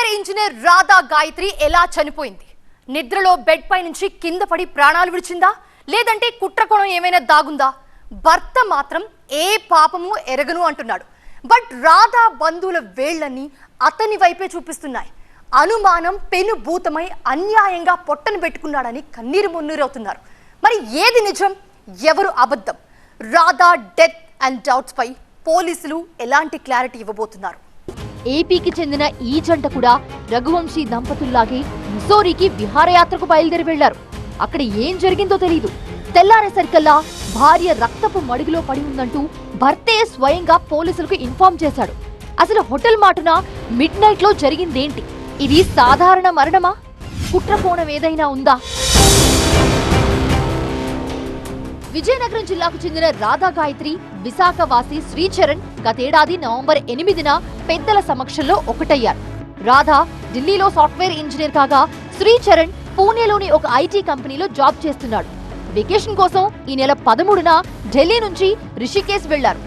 Software engineer Radha Gayatri ఎలా చనిపోయింది? నిద్రలో బెడ్ పై నుంచి కింద పడి ప్రాణాలు విడిచిందా, లేదంటే కుట్రకోణం ఏమైనా దాగుందా? భర్త మాత్రం ఏ పాపము ఎరగను అంటున్నాడు. బట్ రాధా బంధువుల వేళ్లన్నీ అతని వైపే చూపిస్తున్నాయి. అనుమానం పెనుభూతమై అన్యాయంగా పొట్టను పెట్టుకున్నాడని కన్నీరు మున్నీరవుతున్నారు. మరి ఏది నిజం, ఎవరు అబద్ధం? రాధా డెత్ అండ్ డౌట్స్ పై పోలీసులు ఎలాంటి క్లారిటీ ఇవ్వబోతున్నారు? ఏపీకి చెందిన ఈ జంట కూడా రఘువంశీ దంపతుల్లాగే మిసోరీకి విహారయాత్రకు బయలుదేరి వెళ్లారు. అక్కడ ఏం జరిగిందో తెలీదు. తెల్లారేసరికల్లా భార్య రక్తపు మడుగులో పడి ఉందంటూ భర్తే స్వయంగా పోలీసులకు ఇన్ఫార్మ్ చేశాడు. అసలు హోటల్ మాటున మిడ్ నైట్ లో జరిగిందేంటి? ఇది సాధారణ మరణమా? కుట్రకోణం ఏదైనా ఉందా? విజయనగరం జిల్లాకు చెందిన రాధా గాయత్రి, విశాఖ వాసి శ్రీచరణ్ గతేడాది నవంబర్ 8న పెద్దల సమక్షంలో ఒకటయ్యారు. రాధా ఢిల్లీలో సాఫ్ట్వేర్ ఇంజనీర్ కాగా, శ్రీచరణ్ పూణేలోని ఒక ఐటీ కంపెనీలో జాబ్ చేస్తున్నాడు. వెకేషన్ కోసం ఈ నెల 13న ఢిల్లీ నుంచి రిషికేశ్ వెళ్లారు.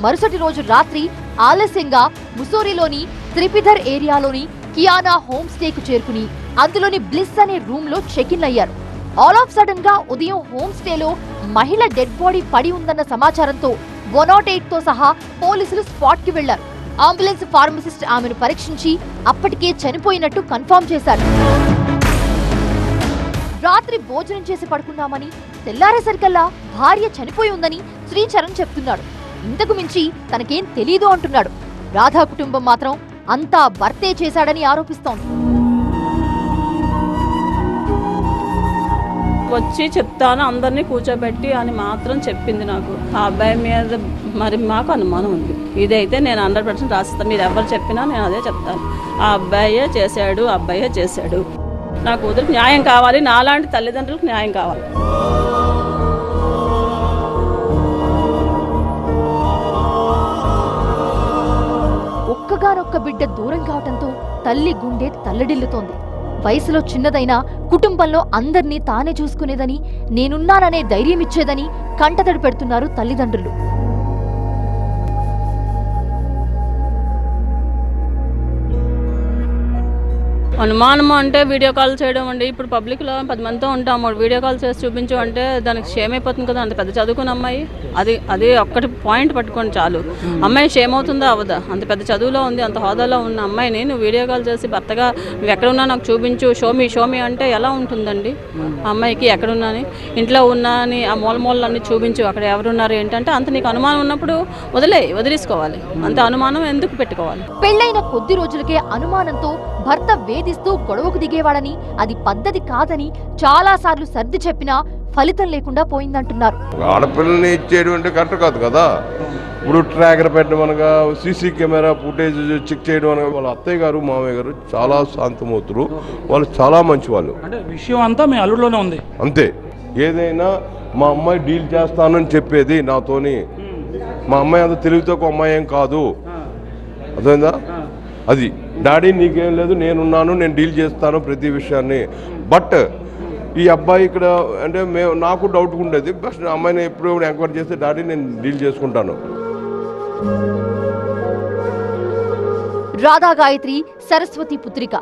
మరుసటి రోజు రాత్రి ఆలస్యంగా ముసోరిలోని త్రిపిధర్ ఏరియాలోని కియానా హోమ్ స్టేకు చేరుకుని అందులోని బ్లిస్ అనే రూమ్ లో చెక్ ఇన్ అయ్యారు. ఆల్ ఆఫ్ సడన్ గా ఉదయం హోమ్ స్టేలో మహిళ డెడ్ బాడీ పడి ఉందన్న సమాచారంతో 108 తో సహా పోలీసులు స్పాట్ కి వెళ్లారు. అంబులెన్స్ ఫార్మసిస్ట్ ఆమెను పరీక్షించి అప్పటికే చనిపోయినట్టు కన్ఫర్మ్ చేశారు. రాత్రి భోజనం చేసి పడుకున్నామని, తెల్లారేసరికల్లా భార్య చనిపోయి ఉందని శ్రీచరణ్ చెప్తున్నాడు. ఇంతకు మించి తనకేం తెలీదు అంటున్నాడు. రాధా కుటుంబం మాత్రం అంతా భర్తే చేశాడని ఆరోపిస్తోంది. వచ్చి చెప్తాను అందరినీ కూర్చోబెట్టి అని మాత్రం చెప్పింది నాకు. ఆ అబ్బాయి మీద మరి మాకు అనుమానం ఉంది. ఇదైతే నేను 100% రాస్తాను. మీరు ఎవరు చెప్పినా నేను అదే చెప్తాను. ఆ అబ్బాయే చేశాడు, ఆ అబ్బాయే చేశాడు. నా కూతురికి న్యాయం కావాలి, నాలాంటి తల్లిదండ్రులకు న్యాయం కావాలి. ఒక్కగానొక్క బిడ్డ దూరం కావటంతో తల్లి గుండె తల్లడిల్లుతోంది. వయసులో చిన్నదైనా కుటుంబంలో అందర్నీ తానే చూసుకునేదని, నేనున్నాననే ధైర్యం ఇచ్చేదని కంటతడి పెడుతున్నారు తల్లిదండ్రులు. అనుమానం అంటే వీడియో కాల్ చేయడం అండి. ఇప్పుడు పబ్లిక్లో 10 మందితో ఉంటాము, వీడియో కాల్ చేసి చూపించు అంటే దానికి షేమ్ అయిపోతుంది కదా. అంత పెద్ద చదువుకున్న అమ్మాయి, అది ఒక్కటి పాయింట్ పట్టుకోండి చాలు. అమ్మాయి షేమ్ అవుతుందా అవదా? అంత పెద్ద చదువులో ఉంది, అంత హోదాలో ఉన్న అమ్మాయిని నువ్వు వీడియో కాల్ చేసి భర్తగా నువ్వు ఎక్కడున్నా నాకు చూపించు, షోమి అంటే ఎలా ఉంటుందండి? ఆ అమ్మాయికి ఎక్కడున్నాని, ఇంట్లో ఉన్నా అని ఆ మూలమూలన్నీ చూపించు, అక్కడ ఎవరున్నారు ఏంటంటే అంత నీకు అనుమానం ఉన్నప్పుడు వదిలేసుకోవాలి. అంత అనుమానం ఎందుకు పెట్టుకోవాలి? పెళ్లైన కొద్ది రోజులకే అనుమానంతో భర్త వేధిస్తూ గొడవకు దిగేవాడని, అది పద్ధతి కాదని చాలా సార్లు సర్ది చెప్పినా ఫలితం లేకుండా పోయిందంటున్నారు. ఆడపిల్లని ఇచ్చేయడం అంటే కరెక్ట్ కాదు కదా. ఇప్పుడు ట్రాకర్ పెట్టడం అనగా, సీసీ కెమెరా ఫుటేజ్ చెక్ చేయడం అనగా, వాళ్ళ అత్తయ్య గారు మామయ్య గారు చాలా శాంతమూర్తులు, వాళ్ళు చాలా మంచి వాళ్ళు. అంటే విషయం అంతా మీ అల్లుడిలోనే ఉంది అంతే. ఏదైనా మా అమ్మాయి డీల్ చేస్తానని చెప్పేది నాతోని. మా అమ్మాయి అంత తెలివితో ఒక అమ్మాయి ఏం కాదు, అర్థమైందా? అది డాడీ నీకేం లేదు, నేనున్నాను, నేను డీల్ చేస్తాను ప్రతి విషయాన్ని. బట్ ఈ అబ్బాయి ఇక్కడ అంటే నాకు డౌట్ ఉండేది. బట్ అమ్మాయిని ఎప్పుడు ఎంక్వైరీ చేస్తే డాడీ నేను డీల్ చేసుకుంటాను. రాధా గాయత్రి సరస్వతి పుత్రిక.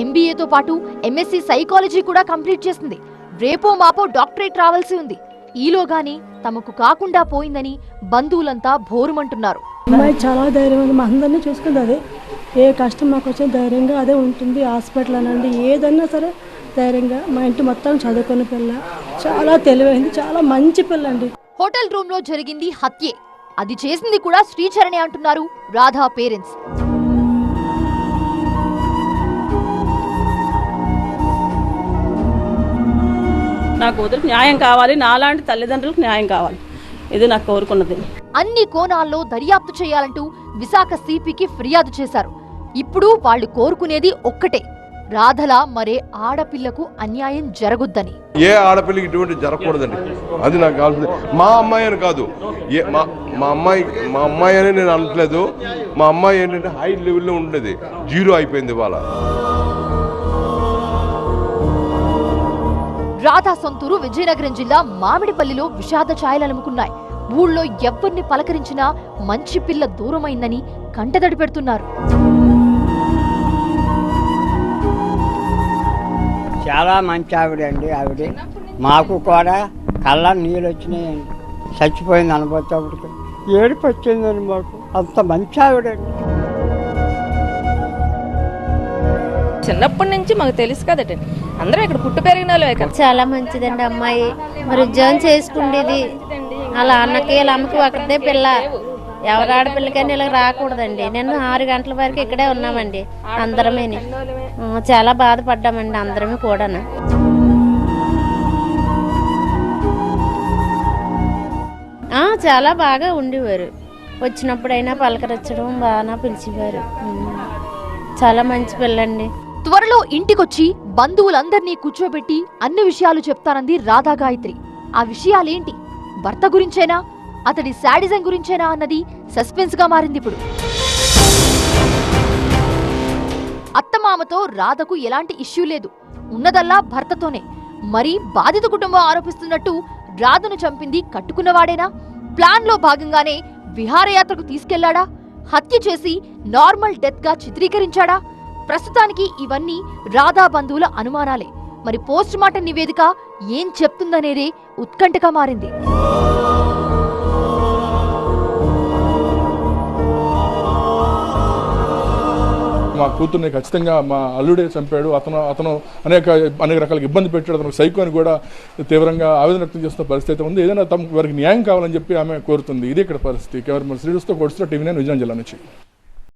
MBAతో పాటు MSc సైకాలజీ కూడా కంప్లీట్ చేసింది. రేపో మాపో డాక్టరేట్ రావాల్సి ఉంది. ఈలోగానే తమకు కాకుండా పోయిందని బంధువులంతా భోరుమంటున్నారు. అమ్మాయి చాలా ధైర్యం, మా అందరినీ చూసుకుంటుంది. ఏ కష్టం మాకు వచ్చిన ధైర్యంగా అదే ఉంటుంది. హాస్పిటల్ అనండి ఏదన్నా సరే ధైర్యంగా. మా ఇంటి మొత్తం చదువుకున్న పిల్ల, చాలా తెలివైంది, చాలా మంచి పిల్ల అండి. హోటల్ రూమ్ లో జరిగింది హత్యే. అది చేసింది కూడా శ్రీచరణే అంటున్నారు రాధా పేరెంట్స్. నా కూతురికి న్యాయం కావాలి, నాలాంటి తల్లిదండ్రులకు న్యాయం కావాలి. ఇది నాకు కోరుకున్నది. అన్ని కోణాల్లో దర్యాప్తు చేయాలంటూ విశాఖ సిపికి ఫిర్యాదు చేశారు. ఇప్పుడు వాళ్ళు కోరుకునేది ఒక్కటే, రాధలా మరే ఆడపిల్లకు అన్యాయం జరగొద్దని. ఏ ఆడపిల్లకి ఇటువంటి జరగకూడదండి, అది నాకు కావాల్సింది. మా అమ్మాయి అని కాదు, మా అమ్మాయి అని నేను అనట్లేదు. మా అమ్మాయి ఏంటంటే హై లెవెల్లో ఉండేది, 0 అయిపోయింది ఇవాళ. రాధా సొంతూరు విజయనగరం జిల్లా మామిడిపల్లిలో విషాద ఛాయలనుకున్నాయి. ఊళ్ళో ఎవ్వరిని పలకరించినా మంచి పిల్ల దూరమైందని కంటదడి పెడుతున్నారు. చాలా మంచి ఆవిడండి ఆవిడ. మాకు కూడా కళ్ళ నీళ్ళు వచ్చినాయండి. చచ్చిపోయింది అనుభవతోడికి ఏడుపు వచ్చిందండి మాకు. అంత మంచి ఆవిడండి. చిన్నప్పటి నుంచి మాకు తెలుసు కదటండి, అందరం ఇక్కడ పుట్టి పెరిగిన వాళ్ళే కదా. చాలా మంచిదండి అమ్మాయి. మరి ఉద్యోగం చేసుకుండేది, అలా అన్నకి వాళ్ళ అమ్మకి ఒకటే పిల్ల. ఎవరు ఆడపిల్లకైనా ఇలా రాకూడదండి. నేను 6 గంటల వరకు ఇక్కడే ఉన్నామండి అందరమే. చాలా బాధపడ్డామండి అందరమే కూడా. చాలా బాగా ఉండేవారు. వచ్చినప్పుడైనా పలకరించడం బాగా పిలిచేవారు. చాలా మంచి పిల్లండి. త్వరలో ఇంటికొచ్చి బంధువులందరినీ కూర్చోబెట్టి అన్ని విషయాలు చెప్తానంది రాధా గాయత్రి. ఆ విషయాలేంటి? భర్త గురించేనా, అతడి శాడిజం గురించేనా అన్నది సస్పెన్స్ గా మారింది ఇప్పుడు. అత్తమామతో రాధకు ఎలాంటి ఇష్యూ లేదు, ఉన్నదల్లా భర్తతోనే. మరి బాధిత కుటుంబం ఆరోపిస్తున్నట్టు రాధను చంపింది కట్టుకున్నవాడేనా? ప్లాన్ లో భాగంగానే విహారయాత్రకు తీసుకెళ్లాడా? హత్య చేసి నార్మల్ డెత్ గా చిత్రీకరించాడా? ప్రస్తుతానికి ఇవన్నీ రాధా బంధువుల అనుమానాలే. మరి పోస్ట్ మార్టం నివేదిక ఏం చెప్తుందనేదే ఉత్కంఠగా మారింది. మా కూతుర్ని ఖచ్చితంగా మా అల్లుడే చంపాడు, అతను అనేక రకాల ఇబ్బంది పెట్టాడు, అతను సైకో అని కూడా తీవ్రంగా ఆవేదన వ్యక్తం చేస్తున్న పరిస్థితి ఉంది. ఏదైనా వారికి న్యాయం కావాలని చెప్పి ఆమె కోరుతుంది. ఇది ఇక్కడ పరిస్థితి. కేవలం శ్రీడుస్తో కొడుస్తూ TV9 విజయనగరం జిల్లా నుంచి.